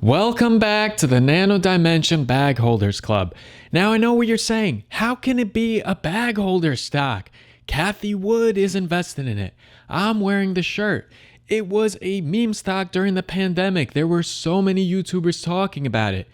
Welcome back to the Nano Dimension Bagholders Club. Now I know what you're saying. How can it be a bagholder stock? Kathy Wood is invested in it. I'm wearing the shirt. It was a meme stock during the pandemic. There were so many YouTubers talking about it.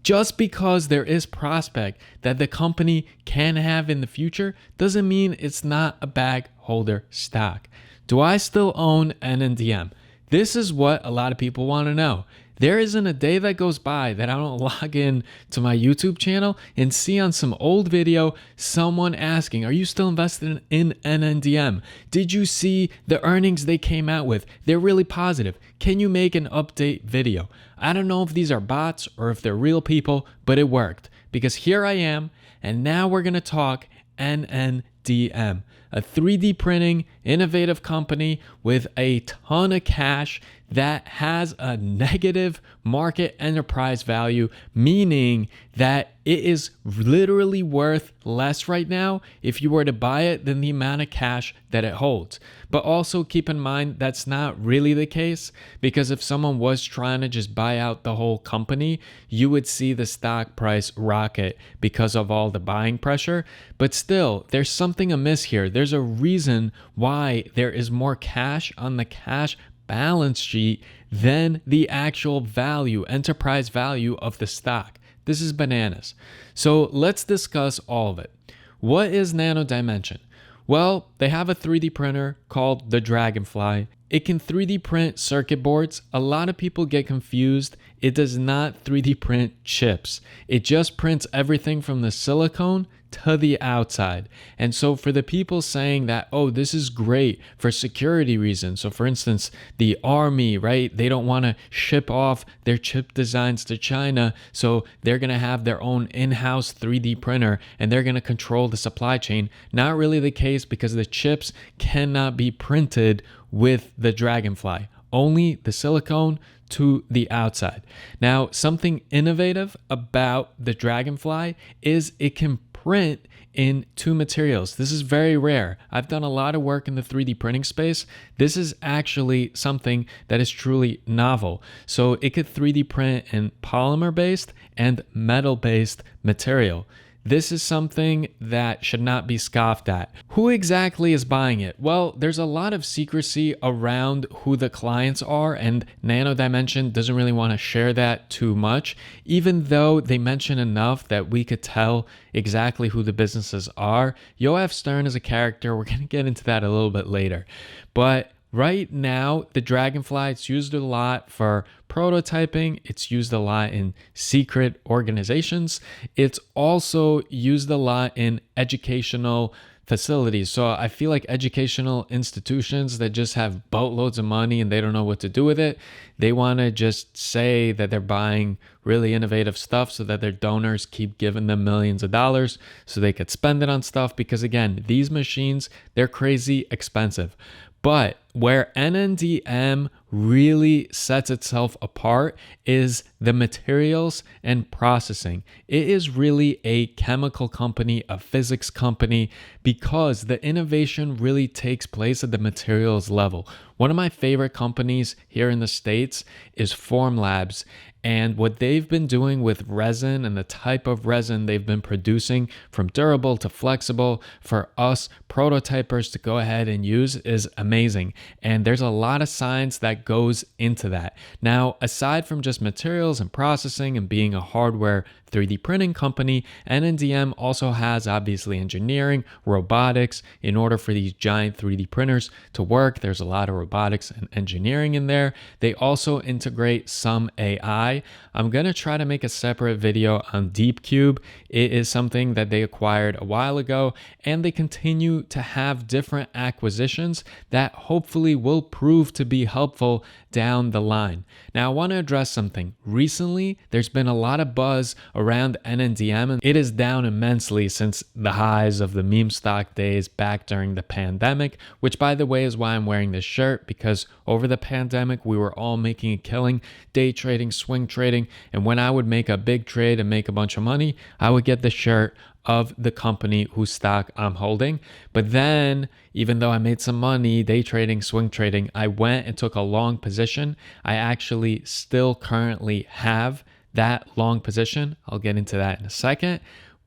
Just because there is prospect that the company can have in the future doesn't mean it's not a bagholder stock. Do I still own NNDM? This is what a lot of people want to know. There isn't a day that goes by that I don't log in to my YouTube channel and see on some old video someone asking, are you still invested in NNDM? Did you see the earnings they came out with? They're really positive. Can you make an update video? I don't know if these are bots or if they're real people, but it worked because here I am, and now we're going to talk NNDM, a 3D printing innovative company with a ton of cash that has a negative market enterprise value, meaning that it is literally worth less right now if you were to buy it than the amount of cash that it holds. But also keep in mind that's not really the case, because if someone was trying to just buy out the whole company, you would see the stock price rocket because of all the buying pressure. But still, there's something amiss here. There's a reason why there is more cash on the cash balance sheet than the actual value, enterprise value of the stock. This is bananas. So let's discuss all of it. What is Nano Dimension? Well, they have a 3D printer called the Dragonfly. It can 3D print circuit boards. A lot of people get confused. It does not 3D print chips. It just prints everything from the silicone to the outside. And so for the people saying that, oh, this is great for security reasons. So for instance, the army, right? They don't want to ship off their chip designs to China. So they're going to have their own in-house 3D printer and they're going to control the supply chain. Not really the case, because the chips cannot be printed with the Dragonfly. Only the silicone to the outside. Now, something innovative about the Dragonfly is it can print in two materials. This is very rare. I've done a lot of work in the 3D printing space. This is actually something that is truly novel. So it could 3D print in polymer-based and metal-based material. This is something that should not be scoffed at. Who exactly is buying it? Well, there's a lot of secrecy around who the clients are, and Nano Dimension doesn't really want to share that too much, even though they mention enough that we could tell exactly who the businesses are. Yoav Stern is a character. We're going to get into that a little bit later. But right now, the Dragonfly, it's used a lot for prototyping. It's used a lot in secret organizations. It's also used a lot in educational facilities. So I feel like educational institutions that just have boatloads of money and they don't know what to do with it, they want to just say that they're buying really innovative stuff so that their donors keep giving them millions of dollars so they could spend it on stuff. Because again, these machines, they're crazy expensive. But where NNDM really sets itself apart is the materials and processing. It is really a chemical company, a physics company, because the innovation really takes place at the materials level. One of my favorite companies here in the States is Formlabs. And what they've been doing with resin and the type of resin they've been producing, from durable to flexible, for us prototypers to go ahead and use is amazing. And there's a lot of science that goes into that. Now, aside from just materials and processing and being a hardware 3D printing company, NNDM also has obviously engineering, robotics. In order for these giant 3D printers to work, there's a lot of robotics and engineering in there. They also integrate some AI. I'm going to try to make a separate video on DeepCube. It is something that they acquired a while ago, and they continue to have different acquisitions that hopefully will prove to be helpful down the line. Now, I want to address something. Recently, there's been a lot of buzz around NNDM, and it is down immensely since the highs of the meme stock days back during the pandemic, which, by the way, is why I'm wearing this shirt, because over the pandemic, we were all making a killing, day trading, swing trading, and when I would make a big trade and make a bunch of money, I would get the shirt of the company whose stock I'm holding. But then, even though I made some money day trading, swing trading, I went and took a long position. I actually still currently have that long position. I'll get into that in a second.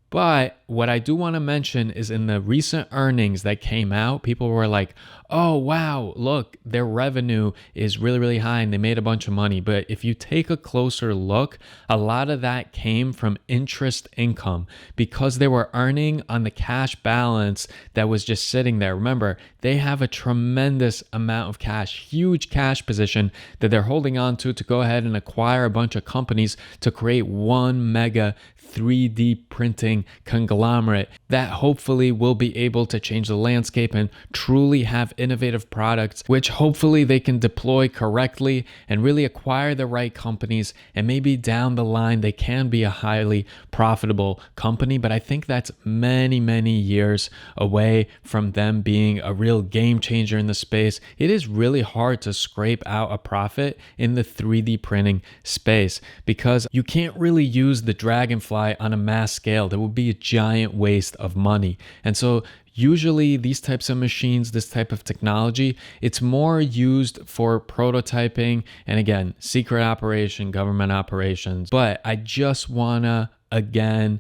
But what I do want to mention is in the recent earnings that came out, people were like, oh, wow, look, their revenue is really, really high and they made a bunch of money. But if you take a closer look, a lot of that came from interest income because they were earning on the cash balance that was just sitting there. Remember, they have a tremendous amount of cash, huge cash position that they're holding on to go ahead and acquire a bunch of companies to create one mega 3D printing conglomerate that hopefully will be able to change the landscape and truly have innovative products, which hopefully they can deploy correctly and really acquire the right companies. And maybe down the line, they can be a highly profitable company. But I think that's many, many years away from them being a real game changer in the space. It is really hard to scrape out a profit in the 3D printing space because you can't really use the Dragonfly on a mass scale. There would be a giant waste of money. And so usually these types of machines, this type of technology, it's more used for prototyping and again, secret operation, government operations. But I just wanna again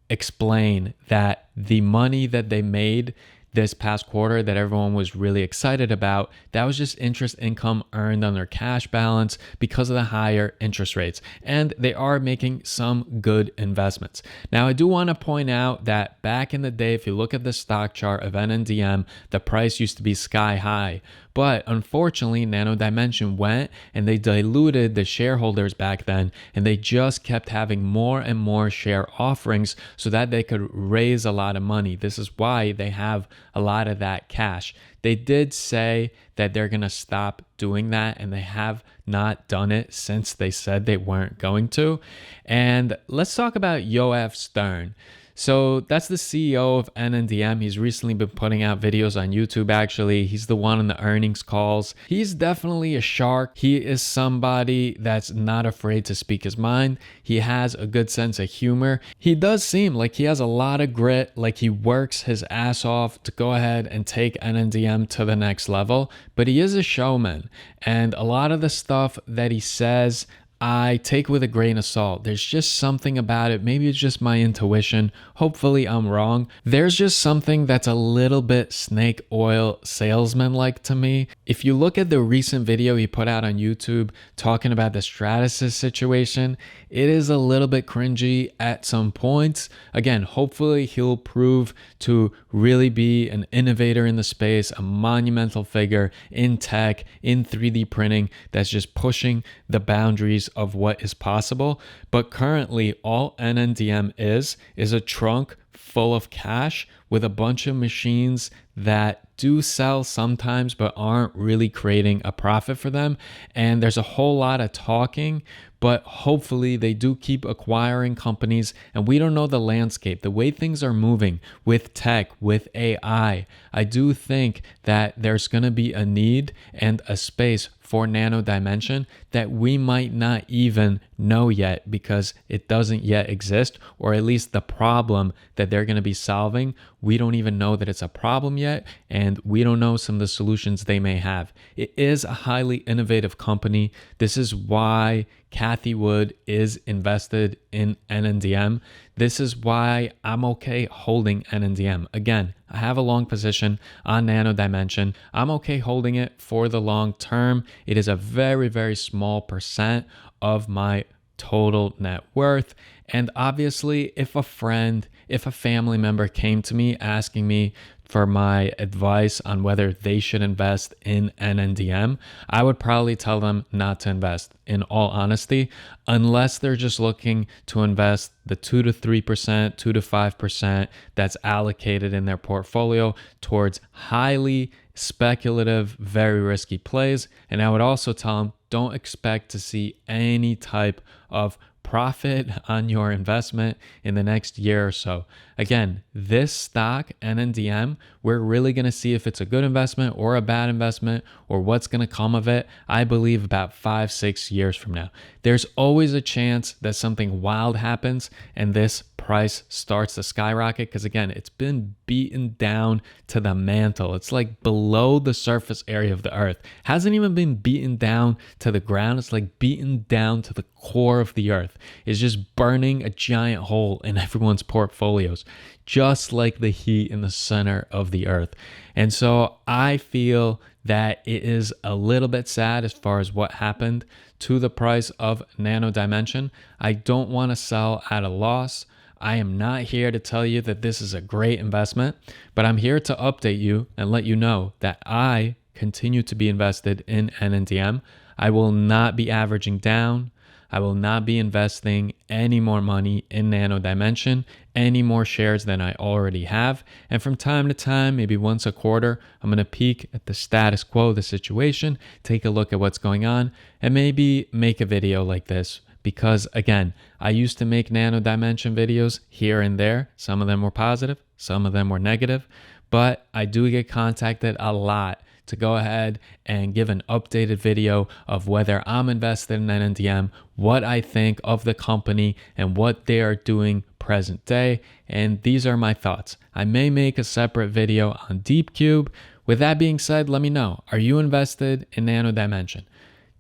explain that the money that they made this past quarter that everyone was really excited about, that was just interest income earned on their cash balance because of the higher interest rates. And they are making some good investments. Now, I do want to point out that back in the day, if you look at the stock chart of NNDM, the price used to be sky high. But unfortunately, Nano Dimension went and they diluted the shareholders back then, and they just kept having more and more share offerings so that they could raise a lot of money. This is why they have a lot of that cash. They did say that they're going to stop doing that, and they have not done it since they said they weren't going to. And let's talk about Yoav Stern. So that's the CEO of NNDM. He's recently been putting out videos on YouTube, actually. He's the one on the earnings calls. He's definitely a shark. He is somebody that's not afraid to speak his mind. He has a good sense of humor. He does seem like he has a lot of grit, like he works his ass off to go ahead and take NNDM to the next level. But he is a showman. And a lot of the stuff that he says, I take with a grain of salt. There's just something about it. Maybe it's just my intuition. Hopefully I'm wrong. There's just something that's a little bit snake oil salesman-like to me. If you look at the recent video he put out on YouTube talking about the Stratasys situation, it is a little bit cringy at some points. Again, hopefully he'll prove to really be an innovator in the space, a monumental figure in tech, in 3D printing that's just pushing the boundaries of what is possible. But currently all NNDM is a trunk full of cash with a bunch of machines that do sell sometimes but aren't really creating a profit for them. And there's a whole lot of talking, but hopefully they do keep acquiring companies. And we don't know the landscape, the way things are moving with tech, with AI. I do think that there's going to be a need and a space for Nano Dimension that we might not even know yet because it doesn't yet exist, or at least the problem that they're going to be solving, we don't even know that it's a problem yet, and we don't know some of the solutions they may have. It is a highly innovative company. This is why Cathie Wood is invested in NNDM. This is why I'm okay holding NNDM. Again, I have a long position on Nano Dimension. I'm okay holding it for the long term. It is a very, very small percent of my total net worth. And obviously, if a friend, if a family member came to me asking me for my advice on whether they should invest in NNDM, I would probably tell them not to invest, in all honesty, unless they're just looking to invest the 2 to 3%, 2 to 5% that's allocated in their portfolio towards highly speculative, very risky plays. And I would also tell them, don't expect to see any type of profit on your investment in the next year or so. Again, this stock, NNDM, we're really going to see if it's a good investment or a bad investment or what's going to come of it, I believe about 5-6 years from now. There's always a chance that something wild happens and this price starts to skyrocket because, again, it's been beaten down to the mantle. It's like below the surface area of the earth. Hasn't even been beaten down to the ground. It's like beaten down to the core of the earth. It's just burning a giant hole in everyone's portfolios, just like the heat in the center of the earth. And so I feel that it is a little bit sad as far as what happened to the price of Nano Dimension. I don't want to sell at a loss. I am not here to tell you that this is a great investment, but I'm here to update you and let you know that I continue to be invested in NNDM. I will not be averaging down. I will not be investing any more money in Nano Dimension, any more shares than I already have. And from time to time, maybe once a quarter, I'm going to peek at the status quo of the situation, take a look at what's going on, and maybe make a video like this. Because again, I used to make Nano Dimension videos here and there. Some of them were positive, some of them were negative, but I do get contacted a lot to go ahead and give an updated video of whether I'm invested in NNDM, what I think of the company, and what they are doing present day. And these are my thoughts. I may make a separate video on DeepCube. With that being said, let me know, are you invested in Nano Dimension?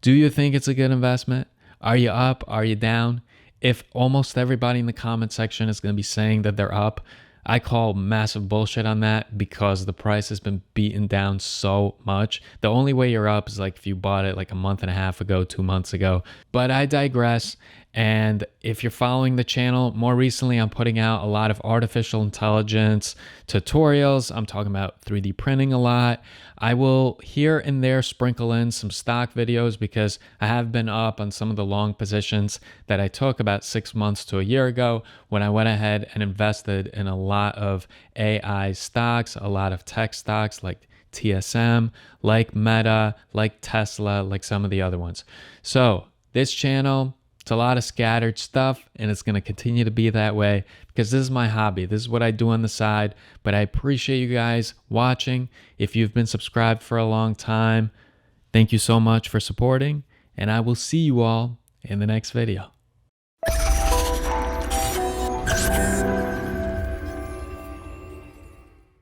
Do you think it's a good investment? Are you up? Are you down? If almost everybody in the comment section is going to be saying that they're up, I call massive bullshit on that because the price has been beaten down so much. The only way you're up is like if you bought it like a month and a half ago, 2 months ago. But I digress. And if you're following the channel, more recently, I'm putting out a lot of artificial intelligence tutorials. I'm talking about 3D printing a lot. I will here and there sprinkle in some stock videos because I have been up on some of the long positions that I took about 6 months to a year ago when I went ahead and invested in a lot of AI stocks, a lot of tech stocks like TSM, like Meta, like Tesla, like some of the other ones. So this channel, it's a lot of scattered stuff, and it's going to continue to be that way because this is my hobby. This is what I do on the side, but I appreciate you guys watching. If you've been subscribed for a long time, thank you so much for supporting, and I will see you all in the next video.